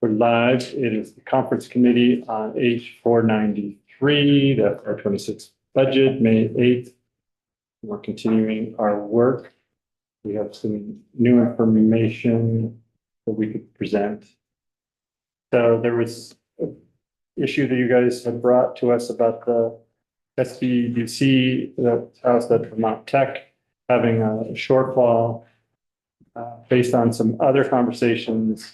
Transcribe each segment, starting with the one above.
We're live. It is the conference committee on H.493, the R26 budget, May 8th. We're continuing our work. We have some new information that we could present. So there was an issue that you guys had brought to us about the SBDC, the house at Vermont Tech, having a shortfall based on some other conversations.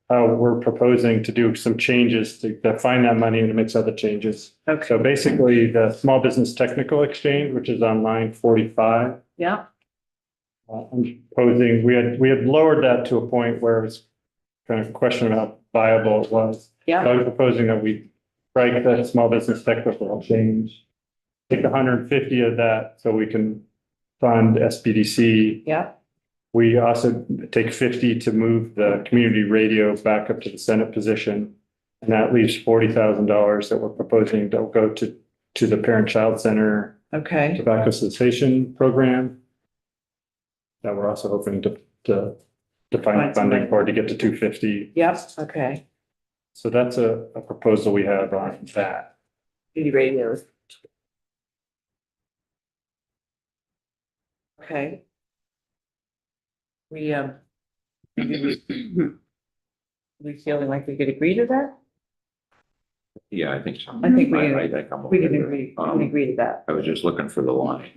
We're proposing to do some changes to find that money and to make some other changes. Okay. So basically the Small Business Technical Exchange, which is on line 45. Yeah. I'm proposing, we had lowered that to a point where it's kind of question how viable it was. Yeah. So I'm proposing that we strike that Small Business Technical Exchange, take 150 of that so we can fund SBDC. Yeah. We also take 50 to move the community radio back up to the Senate position. And that leaves $40,000 that we're proposing to go to the Parent-Child Center Okay. tobacco cessation program. That we're also hoping to find funding for to get to 250. Yep. Okay. So that's a proposal we have on that. Beauty radios. Okay. We feeling like we could agree to that? Yeah, I think so. I think we I can, think I'm we okay can with agree, it. we can agree to that. I was just looking for the line.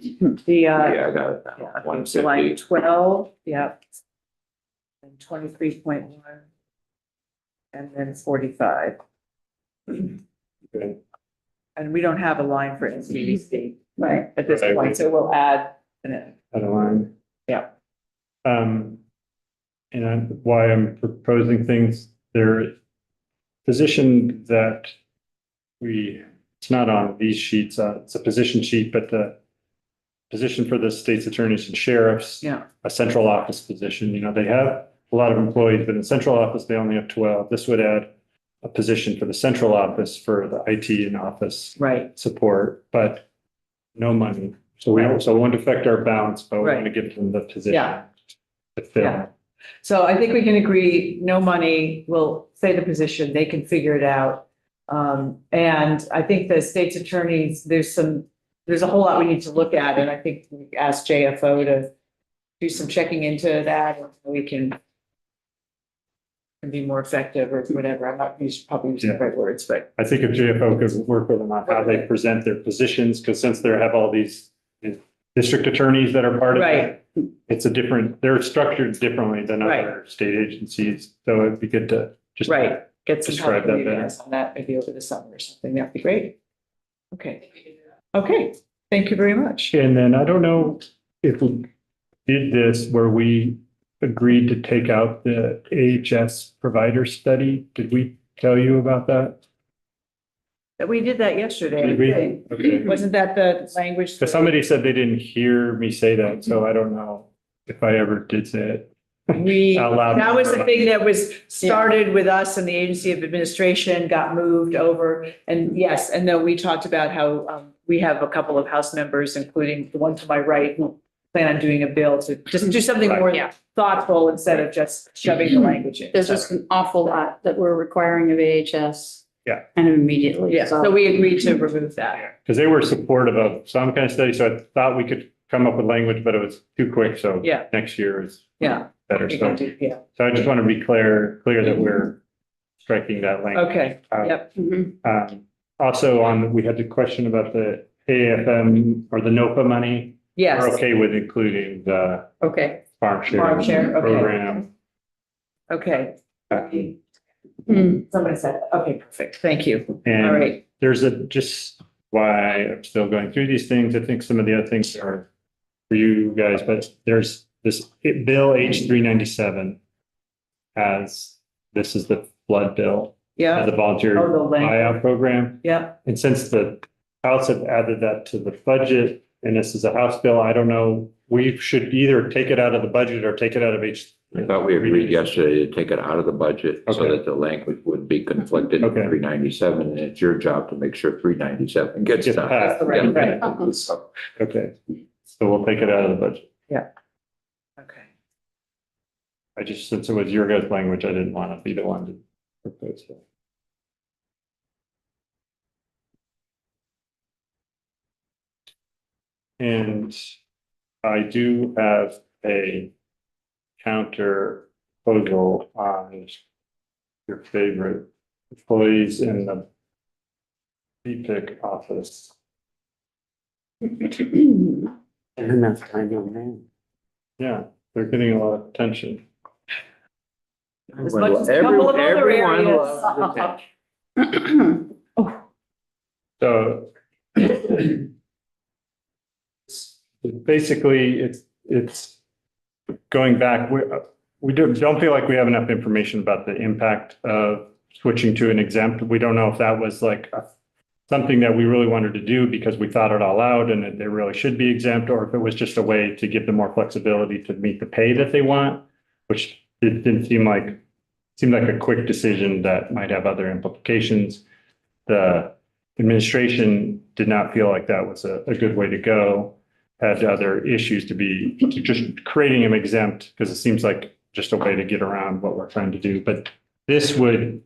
The, Yeah, I got it. yeah, okay, One so line fifty. 12, yeah. And 23.1. And then 45. Okay. And we don't have a line for SBDC, right, at this Right. point, so we'll add an, Out of line. yeah. Why I'm proposing things, their position that it's not on these sheets, it's a position sheet, but the position for the state's attorneys and sheriffs, Yeah. a central office position, they have a lot of employees, but in central office, they only have 12. This would add a position for the central office for the IT and office Right. support, but no money. So we also won't affect our balance, but we want to give them the position Yeah. to fill. Yeah. So I think we can agree, no money, we'll say the position, they can figure it out. And I think the state's attorneys, there's a whole lot we need to look at, and I think we asked JFO to do some checking into that, and we can be more effective or whatever. I'm not probably using the right words, but I think if JFO could work with them on how they present their positions, because since they have all these district attorneys that are part of it, they're structured differently than other state agencies. So it'd be good to just get some describe help that from you better. guys on that, maybe over the summer or something. That'd be great. Okay. Okay. Thank you very much. And then I don't know if we did this where we agreed to take out the AHS provider study. Did we tell you about that? We did that yesterday. Did we? I think. Okay. Wasn't that the language? Because somebody said they didn't hear me say that, so I don't know if I ever did say it. Out loud. That was the thing that was started with us and the Agency of Administration, got moved over. And yes, and then we talked about how we have a couple of House members, including the one to my right, who plan on doing a bill to just do something more thoughtful instead of just shoving the language in. There's just an awful lot that we're requiring of AHS. Yeah. And immediately. Yeah, so we agreed to remove that. Because they were supportive of some kind of study, so I thought we could come up with language, but it was too quick, so Yeah. next year is Yeah. better. Yeah. So I just want to be clear that we're striking that language. Okay. out. Yep. Mhm. Also we had the question about the AFM or the NOPA money. Yes. We're okay with including the Okay. farm Farm share, share okay. program. Okay. Mm. Somebody said, okay, perfect. Thank you. All And right. there's just why I'm still going through these things. I think some of the other things are for you guys, but there's this bill H.397 this is the flood bill. Yeah. The volunteer Oh, the language. buyout program. Yeah. And since the House have added that to the budget, and this is a House bill, I don't know, we should either take it out of the budget or take it out of I thought we agreed yesterday to take it out of the budget so Okay. that the language would be conflicted with Okay. 397, and it's your job to make sure 397 gets Gets done. passed. Right, right. Uh-uh. So, Okay, so we'll take it out of the budget. Okay. I just, since it was your guys' language, I didn't want to be the one to propose it. And I do have a counter proposal on your favorite employees in the BPIC office. And enough time on that. Yeah, they're getting a lot of attention. As much as a couple of other Everyone areas. loves attention. So basically, it's going back, we don't feel like we have enough information about the impact of switching to an exempt. We don't know if that was like something that we really wanted to do because we thought it all out and that they really should be exempt, or if it was just a way to give them more flexibility to meet the pay that they want, which it didn't seem like, seemed like a quick decision that might have other implications. The administration did not feel like that was a good way to go, had other issues to just creating them exempt, because it seems like just a way to get around what we're trying to do. But this would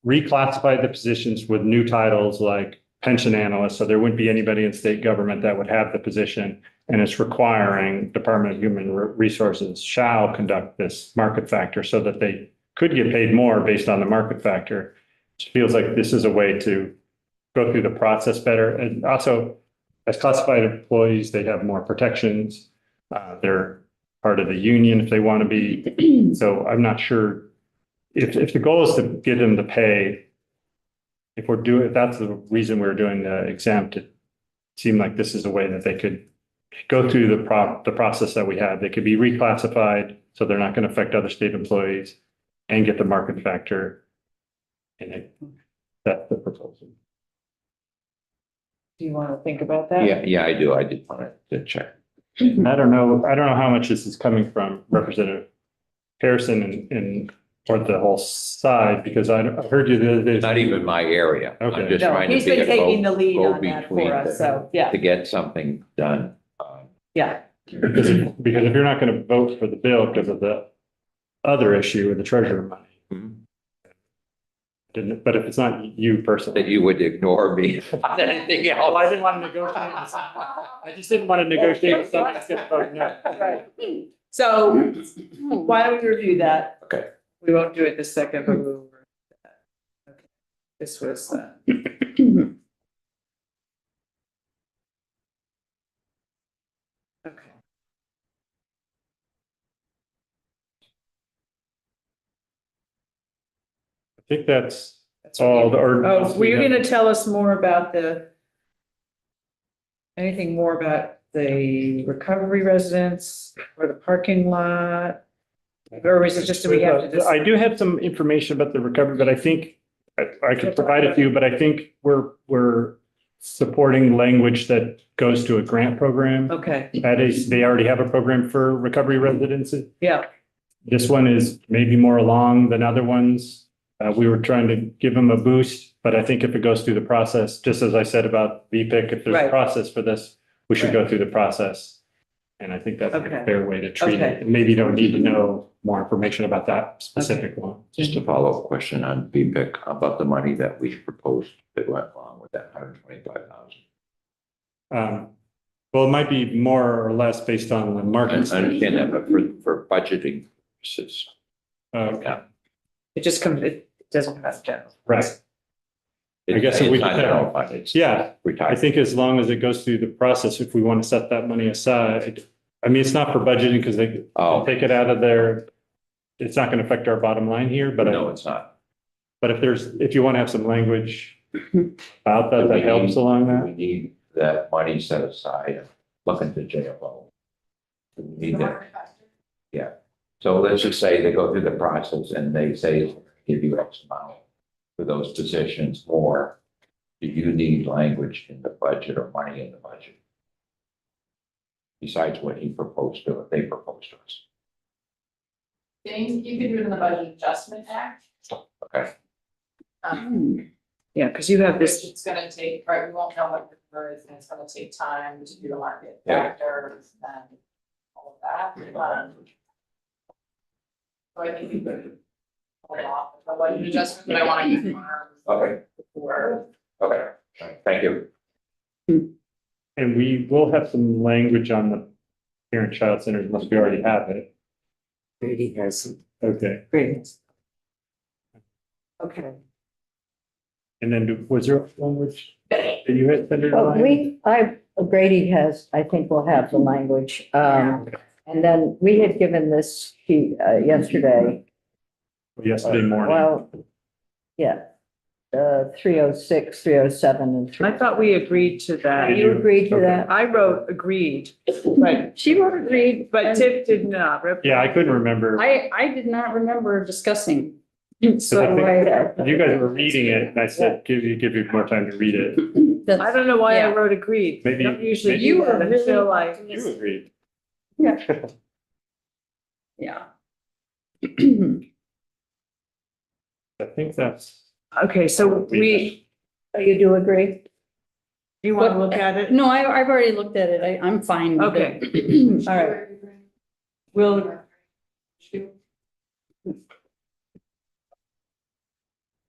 reclassify the positions with new titles like pension analyst. So there wouldn't be anybody in state government that would have the position. And it's requiring Department of Human Resources shall conduct this market factor so that they could get paid more based on the market factor. It feels like this is a way to go through the process better. And also, as classified employees, they have more protections. They're part of the union if they want to be. So I'm not sure if the goal is to get them to pay. If that's the reason we're doing the exempt, it seemed like this is a way that they could go through the process that we had. They could be reclassified, so they're not going to affect other state employees, and get the market factor in it. That's the proposal. Do you want to think about that? Yeah, I do. I did want to check. I don't know how much this is coming from Representative Harrison and or the whole side, because I heard you the other day. It's not even my area. Okay. I'm just No, trying to he's be been a taking the lead go on that between for us, so, yeah, to get something done. yeah. Because if you're not going to vote for the bill because of the other issue with the treasurer money, but if it's not you That personally. you would ignore me on anything else. Well, I didn't want to negotiate. I just didn't want to negotiate with somebody that's going to vote no. Right. So why don't we review that? Okay. We won't do it this second, but we'll. Okay. This was, okay. I think that's all. Oh, were you gonna tell us more about anything more about the recovery residence or the parking lot? Or is it just, do we have to? I do have some information about the recovery, but I think I could provide a few, but I think we're supporting language that goes to a grant program. Okay, They already have a program for recovery residences. yeah, This one is maybe more along than other ones. We were trying to give them a boost, but I think if it goes through the process, just as I said about VPIC, if there's a Right. process for this, we should go through the process. And I think that's a Okay. fair way to treat Okay. it. And maybe you don't need to know more information about that specific one. Just a follow-up question on VPIC about the money that we proposed that went along with that 125,000. Well, it might be more or less based on the I market. understand that, but for budgeting purposes. Okay, it doesn't come out of general. right. I guess if we It's not could- general fund, it's Yeah, I retired. think as long as it goes through the process, if we want to set that money aside, I mean, it's not for budgeting because they Oh, take it out of their, it's not going to affect our bottom line here, but no, it's not. but if you want to have some language about that, that helps along We that. need that money set aside, look into JFO. We need that. Yeah, so let's just say they go through the process and they say, give you X amount for those positions more. Do you need language in the budget or money in the budget? Besides what he proposed to, what they proposed to us. You could do it in the Budget Adjustment Act. Okay, Yeah, because you have Which this, it's gonna take, right, we won't know what the number is, and it's gonna take time to do the market Yeah. factors and all of that. So I think we could hold off the budget adjustment, but I want to confirm Okay, before. okay, all right, thank you. And we will have some language on the parent-child centers, unless we already have it. Brady has, Okay, Great. Okay. and then was there language that you had sent it Well, on? Grady has, I think we'll have the language. And then we had given this sheet, yesterday. Yesterday morning. Well, yeah, 306, 307 and I thought we agreed to that. You agreed to Okay. that? I wrote agreed, but, She wrote agreed, but Tip did not. Yeah, I couldn't remember. I did not remember discussing. So I So You guys were reading it, and I said, give you more time to read it. I don't know why I Yeah. wrote agreed. Maybe- I don't usually maybe- do You that were really until I. You agreed. Yeah. I think that's. Okay, so You do agree? you want to look at it? No, I've already looked at it. I'm fine with Okay. it. All right. We'll,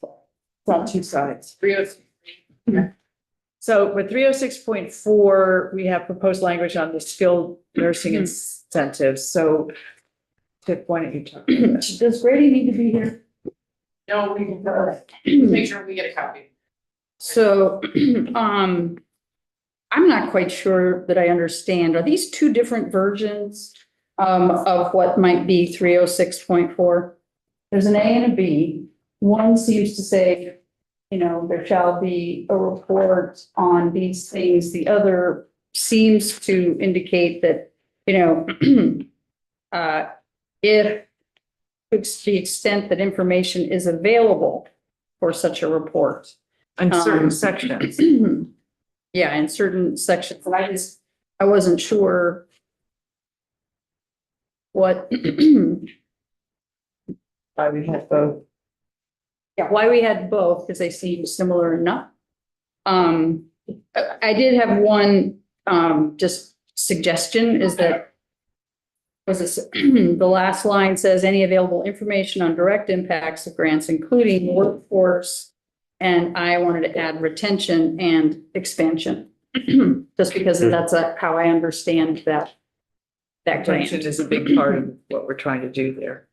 it's on two sides. 306. So for 306.4, we have proposed language on the skilled nursing incentives. So Tip, why don't you talk about that? Does Grady need to be here? No, we can, make sure we get a copy. So, I'm not quite sure that I understand. Are these two different versions of what might be 306.4? There's an A and a B. One seems to say, there shall be a report on these things. The other seems to indicate that, if to the extent that information is available for such a report. In certain Um, sections. Yeah, in certain sections, and I wasn't sure what, Why we had both. yeah, why we had both, because they seem similar enough. I did have one, just suggestion is that the last line says any available information on direct impacts of grants, including workforce. And I wanted to add retention and expansion, just because that's how I understand that Retention grant. is a big part of what we're trying to do there.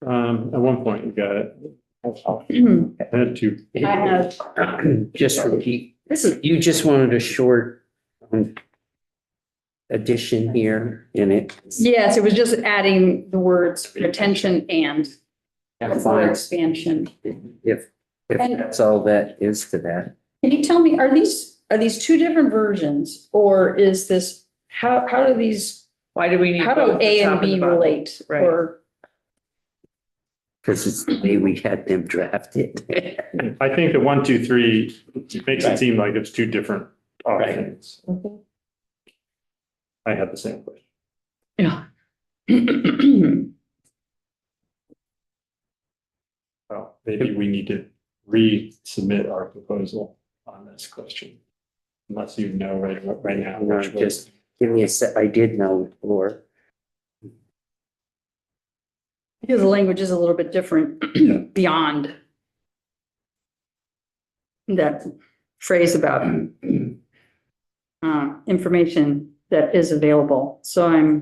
At one point, you got it. I had to. I have, just repeat, you just wanted a short addition here in it. yes, it was just adding the words retention and That's or fine. expansion. If And- that's all that is to that. Can you tell me, are these two different versions, or is this, how do these, Why do we need how both do the A top and B the bottom? relate? Right. Or, Because it's the way we had them drafted. I think the 1, 2, 3 makes it seem like it's two different options. I had the same question. yeah. Well, maybe we need to resubmit our proposal on this question. Unless you know right now. No, which was- just give me a sec, I did know before. Because the language is a little bit different beyond that phrase about information that is available. So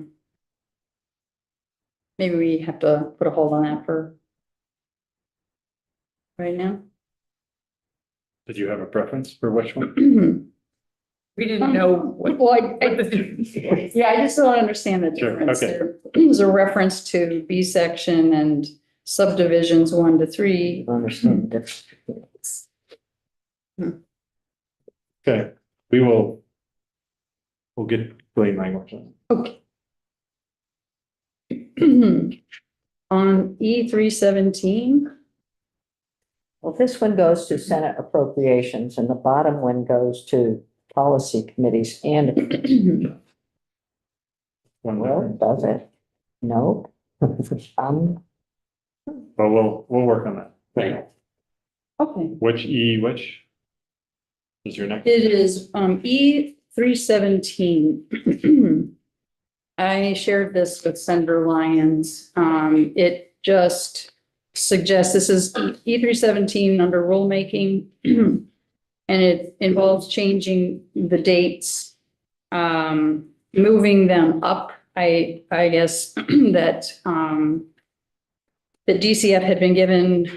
maybe we have to put a hold on that for right now. Did you have a preference for which one? We didn't know what. Well, what the difference was. yeah, I just don't understand the Sure, difference. okay. There's a reference to B section and subdivisions 1 to 3. Understand the difference. Okay, we'll get plain language on it. Okay. On E317, Well, this one goes to Senate appropriations and the bottom one goes to policy committees and, One well, more. does it? No. But we'll work on that. okay, Which is your next? it is E317. I shared this with Senator Lyons. It just suggests, this is E317 under rulemaking. And it involves changing the dates, moving them up. I guess that, that DCF had been given,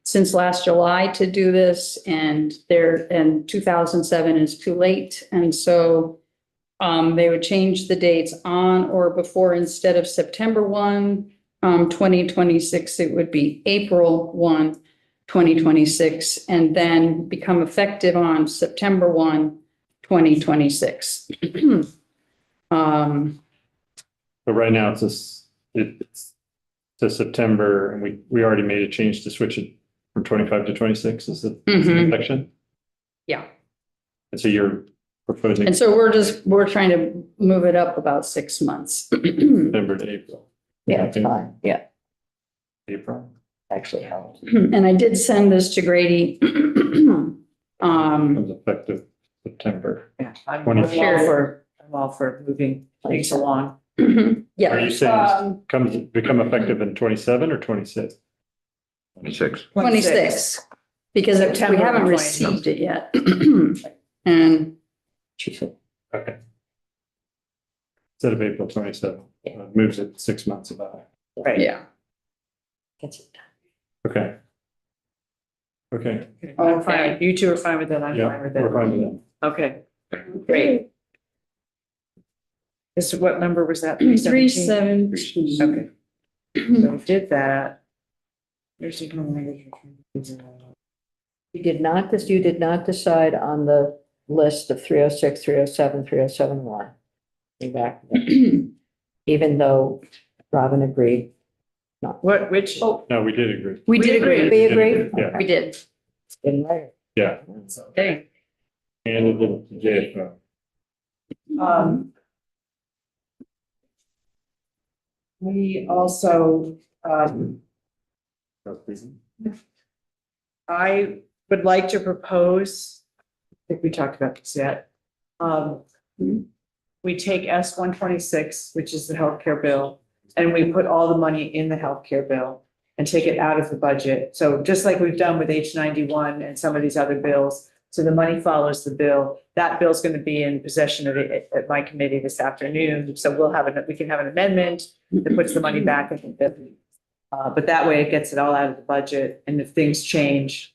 since last July to do this, and 2007 is too late. And so they would change the dates on or before, instead of September 1, 2026, it would be April 1, 2026, and then become effective on September 1, 2026. But right now it's to September, and we already made a change to switch it from 25 to 26. Is it section? Yeah. And so you're proposing And so we're trying to move it up about 6 months. September to April. Yeah, it's fine. Yeah, April. actually helps. And I did send this to Grady. Becomes effective September. Yeah, I'm 24. all for moving things along. Yeah. Are you saying become effective in 27 or 26? 26. 26, because we September haven't 26. received it yet. And She said, Okay. Instead of April 27, moves it 6 months about. Right. yeah. gets it done. Okay. Okay, I'm fine. You two are fine with that. I'm yeah, fine with we're that. fine with that. Okay, great. This, what number was that? 317. Okay. So we did that. Nursing home. You did not decide on the list of 306, 307, 3071. Be back, even though Robin agreed. What, which, oh, No, we did agree. We did agree. We agree? Yeah. We did. Didn't write it. Yeah. okay. And it did, JFO. We also, I would like to propose, I think we talked about this yet. We take S-126, which is the healthcare bill, and we put all the money in the healthcare bill and take it out of the budget. So just like we've done with H91 and some of these other bills, so the money follows the bill. That bill's going to be in possession of it at my committee this afternoon. So we can have an amendment that puts the money back in the bill. But that way it gets it all out of the budget. And if things change,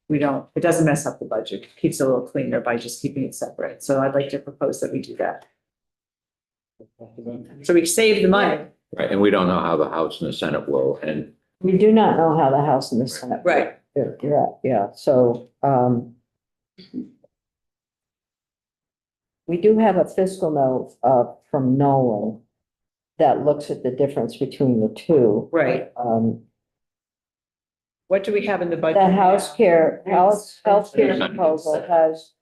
it doesn't mess up the budget. It keeps it a little cleaner by just keeping it separate. So I'd like to propose that we do that. So we save the money. Right, and we don't know how the House and the Senate will, and We do not know how the House and the Senate. Right. You're right, yeah, so, we do have a fiscal note, from Nolan that looks at the difference between the two. Right. What do we have in the budget? The healthcare proposal has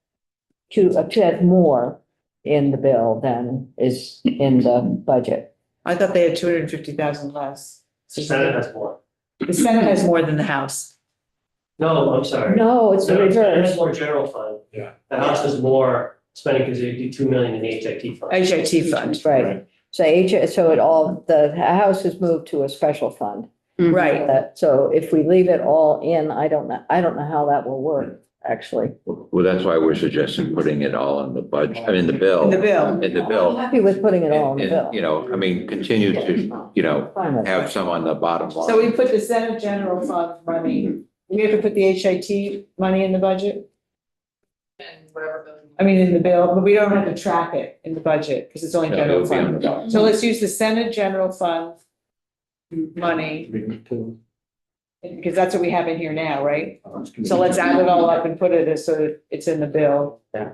has more in the bill than is in the budget. I thought they had 250,000 less. The Senate has more. The Senate has more than the House. No, I'm sorry. No, it's the The Senate has reverse. more general fund. Yeah. The House has more spending because they do 2 million in the HIT fund. HIT fund, Right, so the House has moved to a special fund. right. So if we leave it all in, I don't know how that will work, actually. well, that's why we're suggesting putting it all in the budget, I mean, the bill. In the bill. In the I'm bill. happy with putting it all in the And, bill. you know, I mean, continue to, you know, Fine with have that. some on the bottom line. So we put the Senate general fund money, we have to put the HIT money in the budget? And whatever building. I mean, in the bill, but we don't have to track it in the budget because it's only No, general it'll be on fund. the bottom. So let's use the Senate general fund money, because that's what we have in here now, right? So let's add it all up and put it as so that it's in the bill. Okay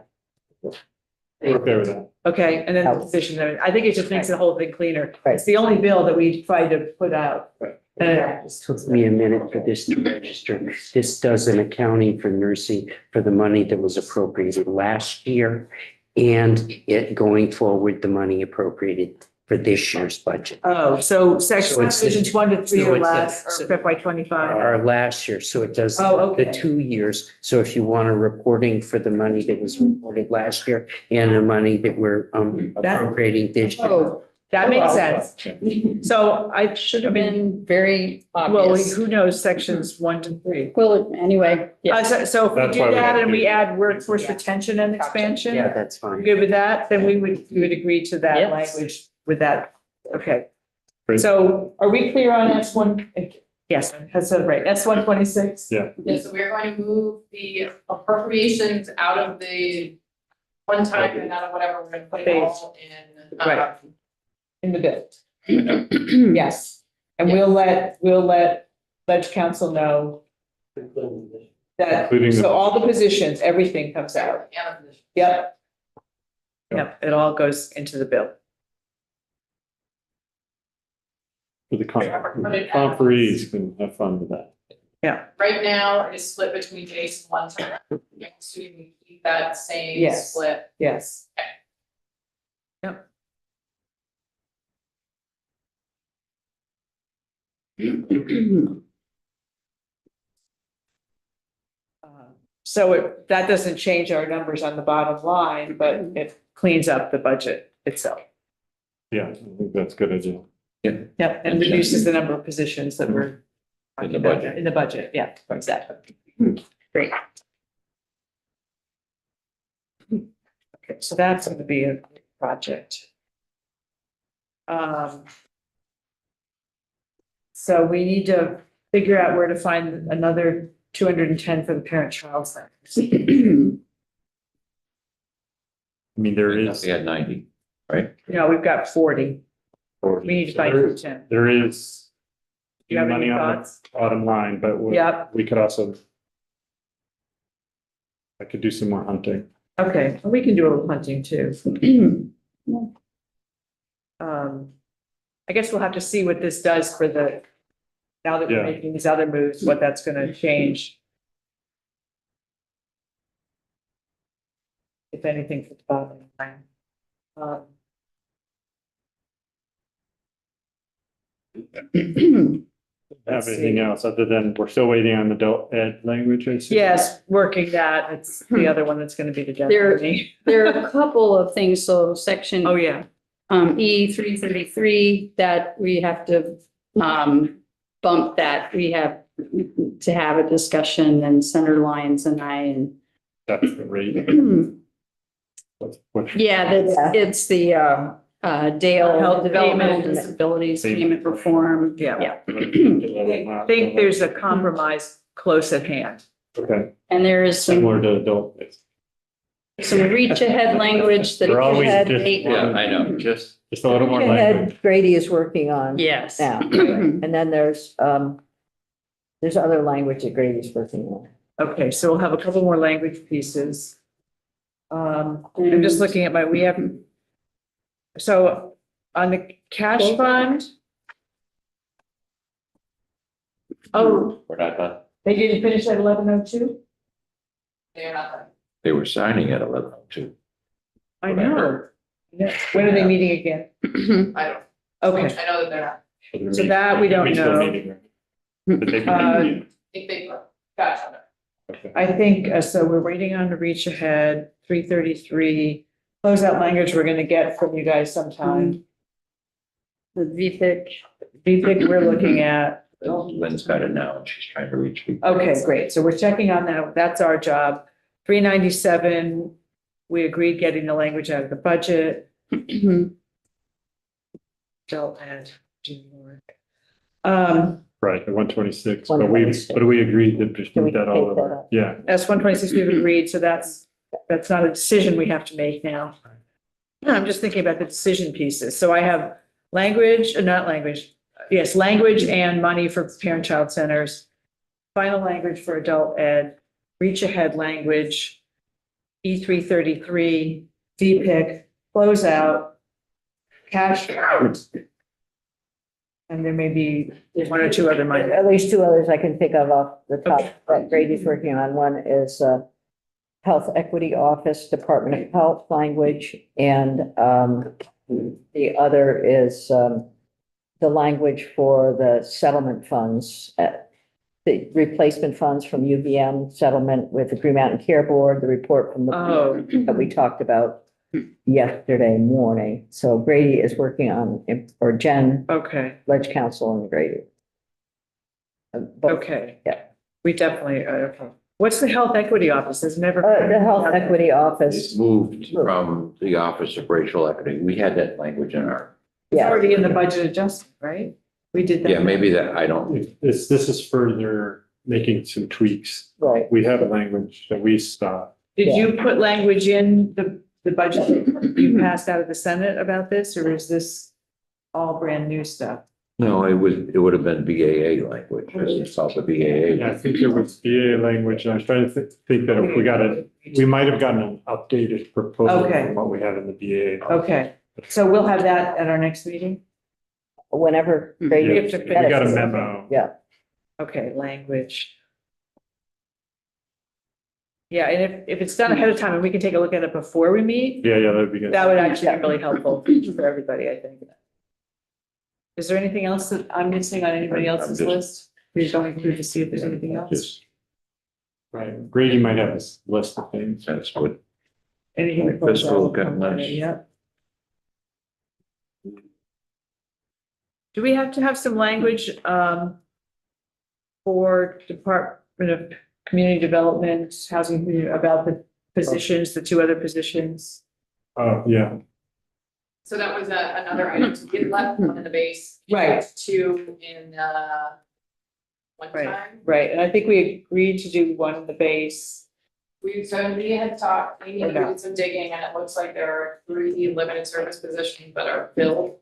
with that. Okay, and then the position, I think it just makes the whole thing cleaner. Right. It's the only bill that we tried to put out. It took me a minute for this to register. This does an accounting for nursing for the money that was appropriated last year. And it going forward, the money appropriated for this year's budget. Oh, so section So it's- provisions 1 to 3 so or it's- less, or FY 25. Our last year, so it does Oh, the okay. 2 years. So if you want a reporting for the money that was reported last year and the money that we're appropriating this year. Oh, That makes sense. So I should I have mean, been very well, obvious. who knows sections 1 to 3? Well, anyway, yeah. So if we That's why do we that have and we to- add workforce retention and expansion? Yeah, that's You fine. good with that? Then we would agree to that Yes. language with that. Okay. Great. So are we clear on S1? Yes, that's right. S126? Yeah. Yeah, so we're going to move the appropriations out of the one time and out of whatever, we're gonna put it all in. Right. In the bill. Yes. And we'll let Ledge Council know that, Including the- so all the positions, everything comes out. And the position. Yep. Yep, it all goes into the bill. For the conferees can have fun with that. Right now, it is split between base and one time. So you can keep that same Yes. split. Yes. So that doesn't change our numbers on the bottom line, but it cleans up the budget itself. Yeah, I think that's a good idea. Yep, and reduces the number of positions that we're. In the budget. In the budget, yeah, exactly. Great. Okay, so that's gonna be a project. So we need to figure out where to find another 210 for the parent-child center. I mean, there is. We had 90, right? No, we've got 40. We need to find There- 210. There is. Do you have any money on thoughts? the bottom line, but Yep. we could also. I could do some more hunting. Okay, we can do a little hunting too. I guess we'll have to see what this does for the, now that we're Yeah. making these other moves, what that's gonna change. If anything, for the bottom line. Have anything else other than we're still waiting on the adult ed language, I see? Yes, working that, it's the other one that's gonna be the death There- of me. There are a couple of things, so section Oh, yeah, E333 that we have to bump that. We have to have a discussion and Senator Lyons and I and That's the rate. What- yeah, it's the Dale Health Developmental payment. Disabilities Payment. Payment Reform. yeah. I think there's a compromise close at hand. Okay, And there is similar to adult. some reach ahead language that. We're always had- just, Yeah, I know, just. just a little more Go language. ahead, Grady is working on Yes. now. And then there's other language that Grady's working on. Okay, so we'll have a couple more language pieces. I'm just looking at we have. So on the cash fund. Oh, We're not done. they didn't finish at 11:02? They're not done. They were signing at 11:02. I know. Yeah. When are they meeting again? I don't, Okay, I know that they're not. So that we don't still know. meeting, right? But they- I think they, gotcha. Okay. I think, so we're waiting on the reach ahead, 333. Closeout language we're gonna get from you guys sometime. The VPIC. VPIC we're looking at. Lynn's got it now and she's trying to reach people. Okay, great. So we're checking on that. That's our job. 397, we agreed getting the language out of the budget. Adult ed, junior work. Right, the 126, but 126. we agreed to just Can we move that all take that over. up? Yeah, That's 126 we've agreed, so that's not a decision we have to make now. I'm just thinking about the decision pieces. So I have language, not language, yes, language and money for parent-child centers. Final language for adult ed, reach ahead language, E333, VPIC, closeout, cash. And there may be one or two other money. At least two others I can think of off the top that Grady's working on. One is Health Equity Office, Department of Health language, and The other is the language for the settlement funds, the replacement funds from UVM settlement with the Green Mountain Care Board, the report from the Oh. that we talked about yesterday morning. So Grady is working on, or Jen, Okay, Ledge Council and Grady. Both. okay. Yeah. We definitely, okay. What's the Health Equity Office? There's never. The Health Equity It's Office, moved from the Office of Racial Equity. We had that language in our, It's yeah, already in the budget adjustment, right? We did that. yeah, maybe that, I don't, This is further making some tweaks. right. We have a language that we saw. Did you put language in the budget you passed out of the Senate about this, or is this all brand new stuff? no, it would have been BAA language. It's called the Yeah, I BAA. think it was BA language. I was trying to think that if we got it, we might have gotten an updated proposal Okay. from what we had in the BA. Okay, so we'll have that at our next meeting? Whenever We Grady. have to We got a finish. memo. Yeah, Okay, language. Yeah, and if it's done ahead of time and we can take a look at it before we meet, Yeah, that'd be good. that would actually be really helpful for everybody, I think. Is there anything else that I'm missing on anybody I'm else's just- list? We're going through to see if there's anything else, Just, Right. Grady might have a list of things. that's what, anything. that Like fiscal goes out. guidelines. Yeah. Do we have to have some language, for Department of Community Development, Housing, about the positions, the two other positions? Oh, yeah. So that was another item, so we had left one in the base. Right. Two in, one Right. time. Right, and I think we agreed to do one in the base. We had talked, we Okay. did some digging, and it looks like there are 3 limited service positions that are filled.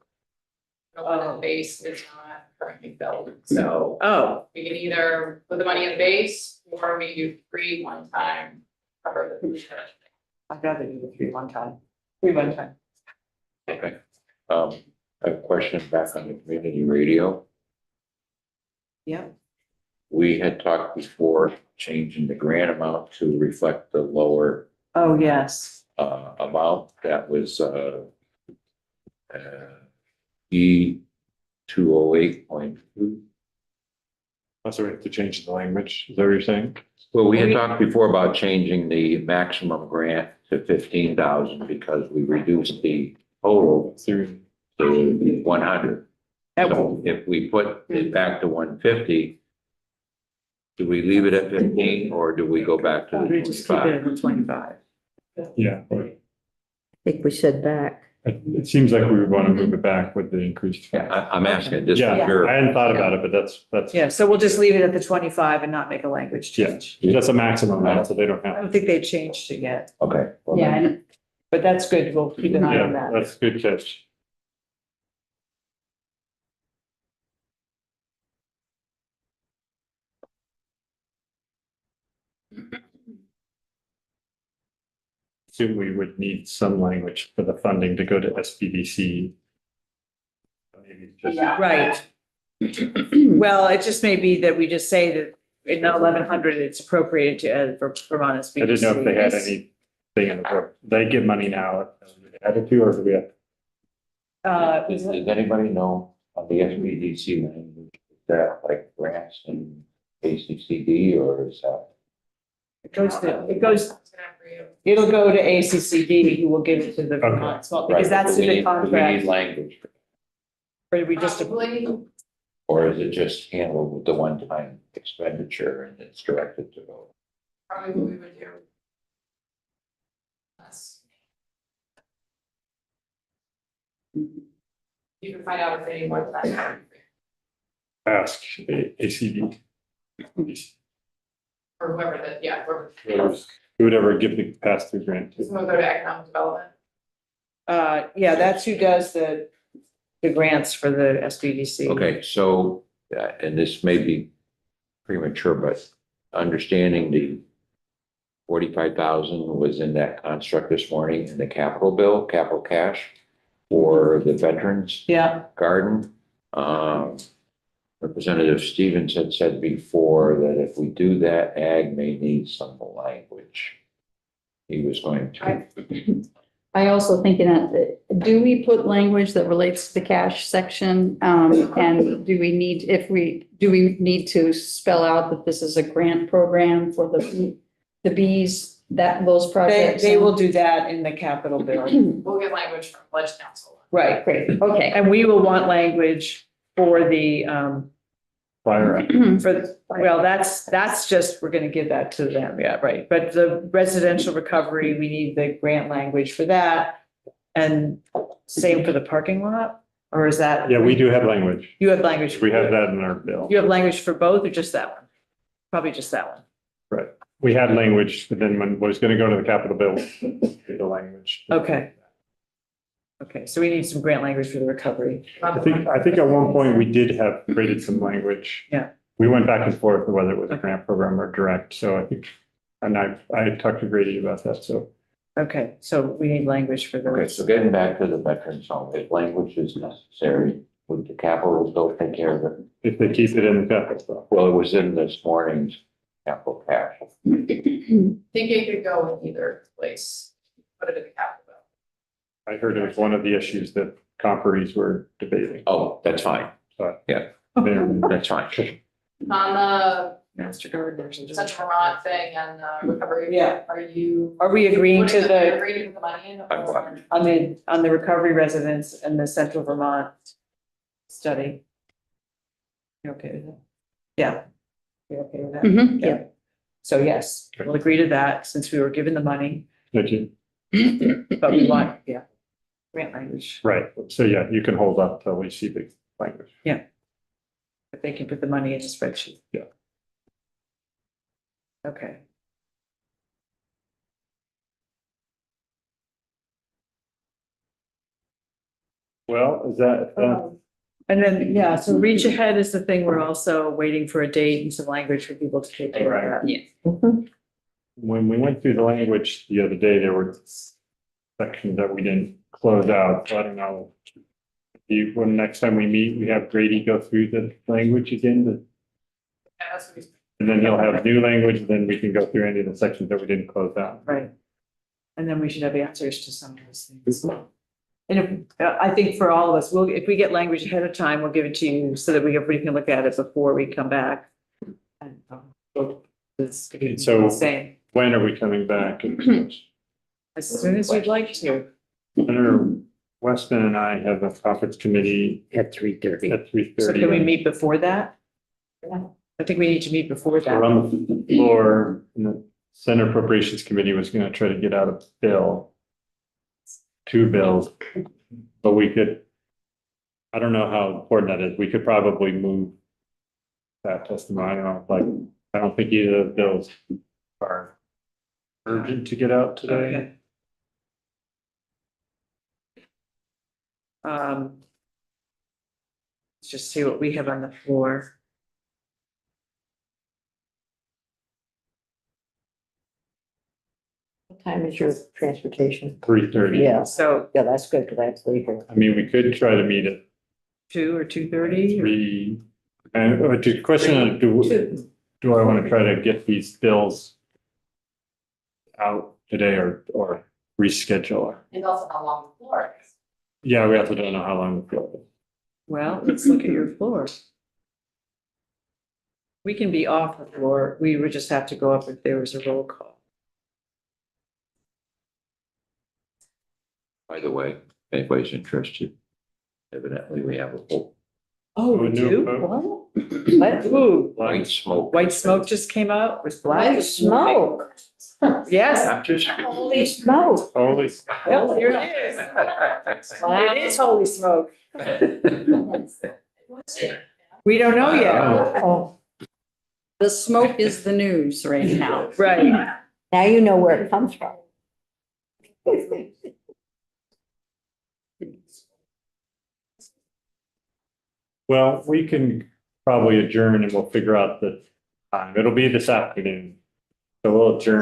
The one in the base is not currently filled, so Oh, we can either put the money in the base, or we do 3 one time, cover the position. I'd rather do the 3 one time. 3 one time. okay. I have a question back on the community radio. Yeah. We had talked before changing the grant amount to reflect the lower Oh, yes. amount that was E208.2. That's right, to change the language. Is that what you're saying? Well, we had talked before about changing the maximum grant to 15,000 because we reduced the total Through, to 100. That So if we put it back to 150, do we leave it at 15 or do we go back to We just keep it 25? at 25. yeah. I think we said back. It seems like we would want to move it back with the increased. Yeah, I'm asking, this is Yeah, your, I hadn't thought about it, but that's, Yeah, so we'll just leave it at the 25 and not make a language yeah, change. that's a maximum amount, so they don't I have. don't think they changed it yet, okay. well, Yeah, then- and but that's good. We'll keep an eye on Yeah, that. that's a good catch. Assume we would need some language for the funding to go to SBDC. Maybe just, Right. Well, it just may be that we just say that in 1100, it's appropriated to, for Vermont SBDC. I didn't know if they had anything in the book. They give money now, added to, or do we have? Does anybody know on the SBDC language, is that like grants and ACCD or is that? It'll go to ACCD, who will give it to the Vermont Small, because that's Do we in the need- do we need contract, language, or we just. Probably. or is it just handled with the one-time expenditure and it's directed to go? Probably what we would do. That's. You can find out if they want that, Ask ACD. or whoever that, yeah, whoever, Who would ever give the pass-through grant just to? go to economic development. Yeah, that's who does the grants for the SBDC. Okay, so, and this may be premature, but understanding the 45,000 was in that construct this morning in the capital bill, capital cash for the veterans Yeah, garden. Representative Stevens had said before that if we do that, ag may need some language. He was going to, I also thinking that, do we put language that relates to the cash section? And do we need to spell out that this is a grant program for the bees, those projects? They will do that in the capital bill. We'll get language from Pledge Council. Right. Great, okay. And we will want language for the, Fire. well, that's just, we're gonna give that to them, yeah, right. But the residential recovery, we need the grant language for that. And same for the parking lot, or is that? Yeah, we do have language. You have language. We have that in our bill. You have language for both or just that one? Probably just that one. Right. We had language, but then when it was going to go to the capital bill, the language. Okay. Okay, so we need some grant language for the recovery. I think at one point we did have created some language. Yeah. We went back and forth whether it was a grant program or direct. So I think, and I talked to Grady about that. So Okay, so we need language for Okay, those. so getting back to the veterans home, if language is necessary, would the capital bill take care of it? if they keep it in the capital. Well, it was in this morning's capital cash. Think it could go in either place, put it in the capital. I heard it was one of the issues that conferees were debating. Oh, that's fine. They're- That's fine. On the MasterCard, there's a. Central Vermont thing and recovery. Yeah. Are you? Are we agreeing to the, Agreeing to put the money in? On what? or- on the recovery residents and the Central Vermont study? You okay with that? Yeah. You okay with that? Mhm, Yeah. So yes, we'll agree to that since we were given the money, Did you? but we want, yeah, grant language. Right. So yeah, you can hold up till we see the language. If they can put the money in the spreadsheet. Yeah. Okay. Well, is that, And then, yeah, so reach ahead is the thing. We're also waiting for a date and some language for people to take care of that. Yeah. Mhm. when we went through the language the other day, there were sections that we didn't close out. So I don't know. When next time we meet, we have Grady go through the language again, Yeah, that's what he's. and then he'll have new language, then we can go through any of the sections that we didn't close out. Right. And then we should have answers to some of those things. And if, I think for all of us, if we get language ahead of time, we'll give it to you so that everybody can look at it before we come back. And, it's So- same, When are we coming back? as soon as you'd like to. Senator Weston and I have a conference committee At 3:30. at 3:30. So can we meet before that? I think we need to meet before We're that. on the floor, and the Senate Appropriations Committee was gonna try to get out a bill. Two bills, but we could. I don't know how important that is. We could probably move that testimony. I don't know, like, I don't think either of the bills are urgent to get out today. Okay. Let's just see what we have on the floor. What time is your transportation? 3:30. Yeah, So yeah, that's good, because I have to leave here. I mean, we could try to meet at 2 or 2:30? 3. And the question, do I want to try to get these bills out today or reschedule? And also how long the floor is. Yeah, we also don't know how long the bill is. Well, let's look at your floor. We can be off the floor. We would just have to go up if there was a roll call. By the way, if anybody's interested, evidently we have a whole Oh, we do? What? Ooh, white smoke. white smoke just came out with black. White smoke, Yes. I'm just. holy smoke. Holy. Yep, here it is. It is holy smoke. We don't know yet. Oh, The smoke is the news right now. Right. now you know where it comes from. Well, we can probably adjourn and we'll figure out the time. It'll be this afternoon. So we'll adjourn.